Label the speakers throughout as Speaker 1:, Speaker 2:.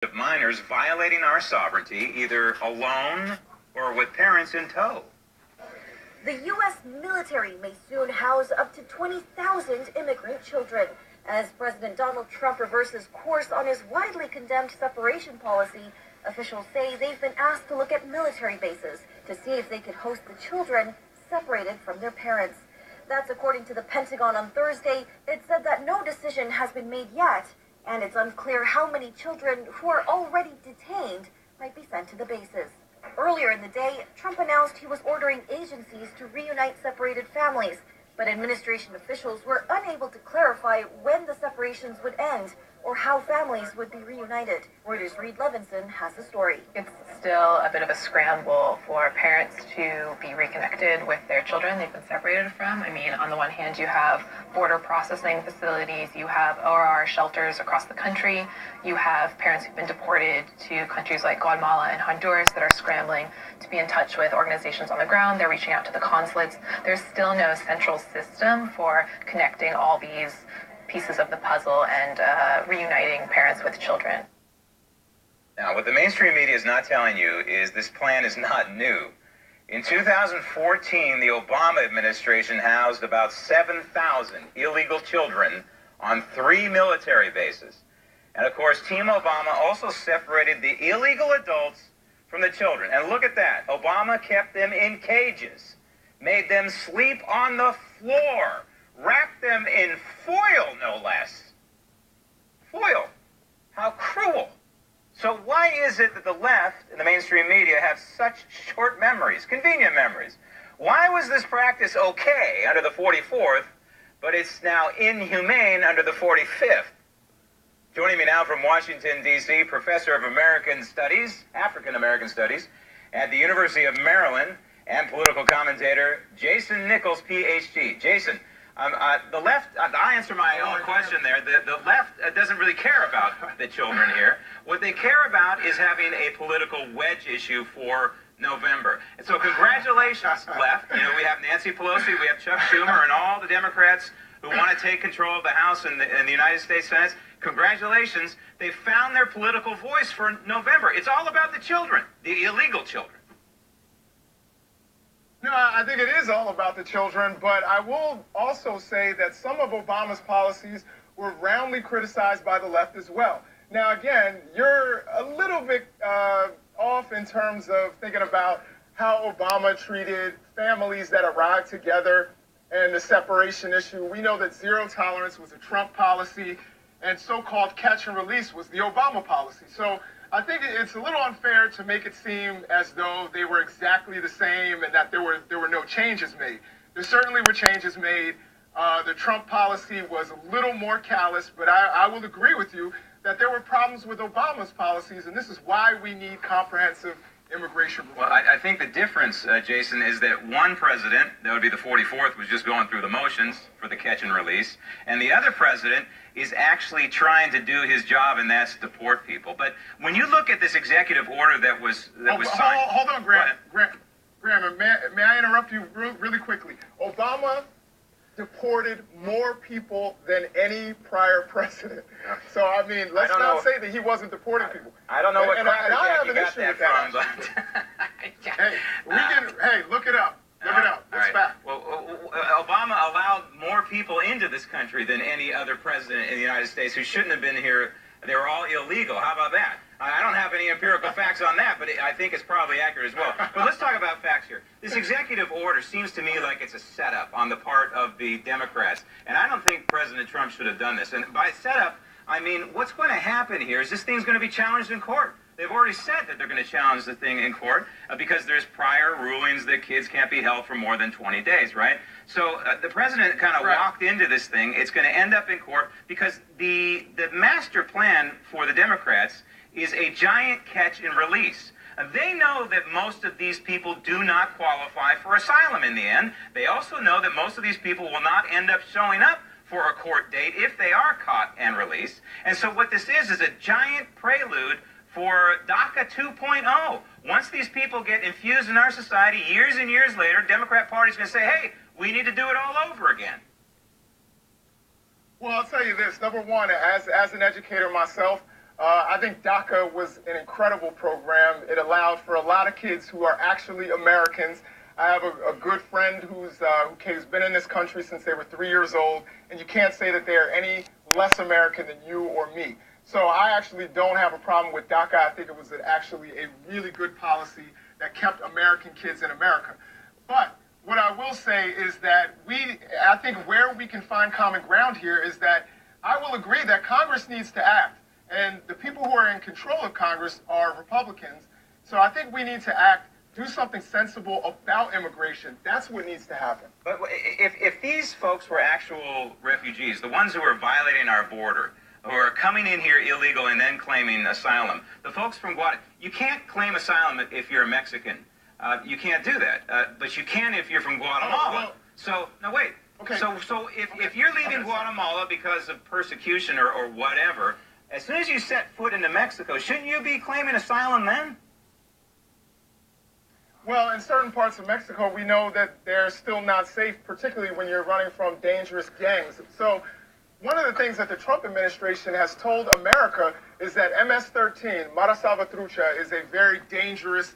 Speaker 1: of minors violating our sovereignty, either alone or with parents in tow.
Speaker 2: The U.S. military may soon house up to 20,000 immigrant children. As President Donald Trump reverses course on his widely condemned separation policy, officials say they've been asked to look at military bases to see if they could host the children separated from their parents. That's according to the Pentagon on Thursday. It said that no decision has been made yet, and it's unclear how many children who are already detained might be sent to the bases. Earlier in the day, Trump announced he was ordering agencies to reunite separated families, but administration officials were unable to clarify when the separations would end or how families would be reunited. Reuters' Reed Levinson has the story.
Speaker 3: It's still a bit of a scramble for parents to be reconnected with their children they've been separated from. I mean, on the one hand, you have border processing facilities, you have ORR shelters across the country, you have parents who've been deported to countries like Guatemala and Honduras that are scrambling to be in touch with organizations on the ground. They're reaching out to the consulates. There's still no central system for connecting all these pieces of the puzzle and reuniting parents with children.
Speaker 1: Now, what the mainstream media is not telling you is this plan is not new. In 2014, the Obama administration housed about 7,000 illegal children on 3 military bases. And of course, Team Obama also separated the illegal adults from the children. And look at that. Obama kept them in cages, made them sleep on the floor, wrapped them in foil, no less. Foil. How cruel. So why is it that the left and the mainstream media have such short memories, convenient memories? Why was this practice okay under the 44th, but it's now inhumane under the 45th? Joining me now from Washington, D.C., Professor of American Studies, African American Studies, at the University of Maryland, and political commentator Jason Nichols, Ph.D. Jason, the left, I answer my own question there. The left doesn't really care about the children here. What they care about is having a political wedge issue for November. And so congratulations, left. You know, we have Nancy Pelosi, we have Chuck Schumer, and all the Democrats who want to take control of the House and the United States Senate. Congratulations. They found their political voice for November. It's all about the children, the illegal children.
Speaker 4: No, I think it is all about the children, but I will also say that some of Obama's policies were roundly criticized by the left as well. Now, again, you're a little bit off in terms of thinking about how Obama treated families that arrived together and the separation issue. We know that zero tolerance was a Trump policy, and so-called catch and release was the Obama policy. So I think it's a little unfair to make it seem as though they were exactly the same and that there were no changes made. There certainly were changes made. The Trump policy was a little more callous, but I will agree with you that there were problems with Obama's policies, and this is why we need comprehensive immigration reform.
Speaker 1: Well, I think the difference, Jason, is that one president, that would be the 44th, was just going through the motions for the catch and release, and the other president is actually trying to do his job, and that's deport people. But when you look at this executive order that was signed...
Speaker 4: Hold on, Graham. Graham, may I interrupt you really quickly? Obama deported more people than any prior president. So, I mean, let's not say that he wasn't deporting people.
Speaker 1: I don't know what
Speaker 4: crackerjack
Speaker 1: you got that from, but...
Speaker 4: Hey, look it up. Look it up. It's fact.
Speaker 1: Well, Obama allowed more people into this country than any other president in the United States who shouldn't have been here. They were all illegal. How about that? I don't have any empirical facts on that, but I think it's probably accurate as well. But let's talk about facts here. This executive order seems to me like it's a setup on the part of the Democrats, and I don't think President Trump should have done this. And by setup, I mean, what's going to happen here is this thing's going to be challenged in court. They've already said that they're going to challenge the thing in court because there's prior rulings that kids can't be held for more than 20 days, right? So the president kind of walked into this thing. It's going to end up in court because the master plan for the Democrats is a giant catch and release. They know that most of these people do not qualify for asylum in the end. They also know that most of these people will not end up showing up for a court date if they are caught and released. And so what this is a giant prelude for DACA 2.0. Once these people get infused in our society years and years later, Democrat Party's going to say, hey, we need to do it all over again.
Speaker 4: Well, I'll tell you this. Number one, as an educator myself, I think DACA was an incredible program. It allowed for a lot of kids who are actually Americans. I have a good friend who's been in this country since they were 3 years old, and you can't say that they are any less American than you or me. So I actually don't have a problem with DACA. I think it was actually a really good policy that kept American kids in America. But what I will say is that I think where we can find common ground here is that I will agree that Congress needs to act. And the people who are in control of Congress are Republicans. So I think we need to act, do something sensible about immigration. That's what needs to happen.
Speaker 1: But if these folks were actual refugees, the ones who are violating our border, who are coming in here illegal and then claiming asylum, the folks from Guatemala, you can't claim asylum if you're a Mexican. You can't do that. But you can if you're from Guatemala. So, no, wait.
Speaker 4: Okay.
Speaker 1: So if you're leaving Guatemala because of persecution or whatever, as soon as you set foot into Mexico, shouldn't you be claiming asylum then?
Speaker 4: Well, in certain parts of Mexico, we know that they're still not safe, particularly when you're running from dangerous gangs. So one of the things that the Trump administration has told America is that MS-13, Mara Salvatrucha, is a very dangerous,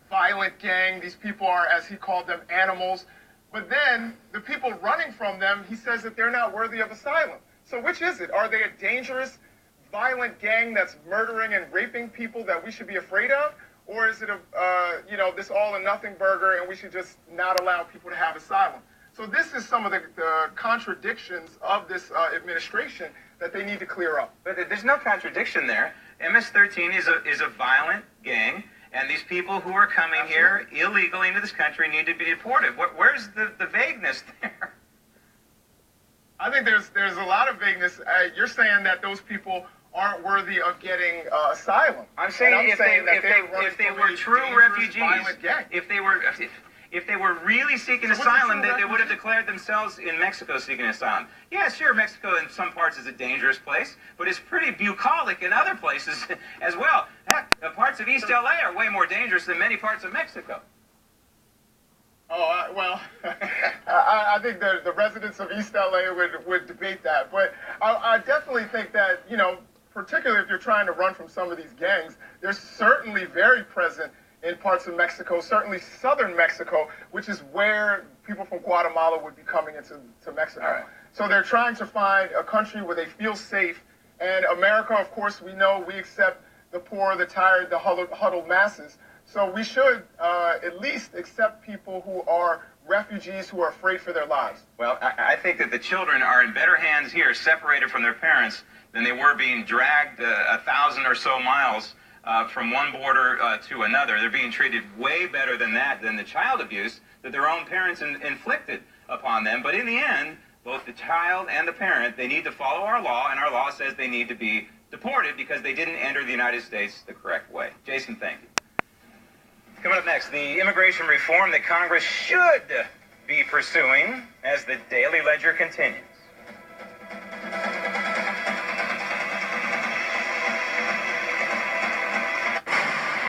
Speaker 4: violent gang. These people are, as he called them, animals. But then the people running from them, he says that they're not worthy of asylum. So which is it? Are they a dangerous, violent gang that's murdering and raping people that we should be afraid of? Or is it this all or nothing burger and we should just not allow people to have asylum? So this is some of the contradictions of this administration that they need to clear up.
Speaker 1: But there's no contradiction there. MS-13 is a violent gang, and these people who are coming here illegally into this country need to be deported. Where's the vagueness there?
Speaker 4: I think there's a lot of vagueness. You're saying that those people aren't worthy of getting asylum.
Speaker 1: I'm saying if they were true refugees, if they were really seeking asylum, they would have declared themselves in Mexico seeking asylum. Yeah, sure, Mexico in some parts is a dangerous place, but it's pretty bucolic in other places as well. Heck, parts of East LA are way more dangerous than many parts of Mexico.
Speaker 4: I think the residents of East LA would debate that. But I definitely think that, particularly if you're trying to run from some of these gangs, they're certainly very present in parts of Mexico, certainly southern Mexico, which is where people from Guatemala would be coming into Mexico.
Speaker 1: Right.
Speaker 4: So they're trying to find a country where they feel safe. And America, of course, we know we accept the poor, the tired, the huddled masses. So we should at least accept people who are refugees who are afraid for their lives.
Speaker 1: Well, I think that the children are in better hands here, separated from their parents, than they were being dragged 1,000 or so miles from one border to another. They're being treated way better than the child abuse that their own parents inflicted upon them. But in the end, both the child and the parent, they need to follow our law, and our law says they need to be deported because they didn't enter the United States the correct way. Jason, thank you. Coming up next, the immigration reform that Congress should be pursuing as the Daily Ledger continues.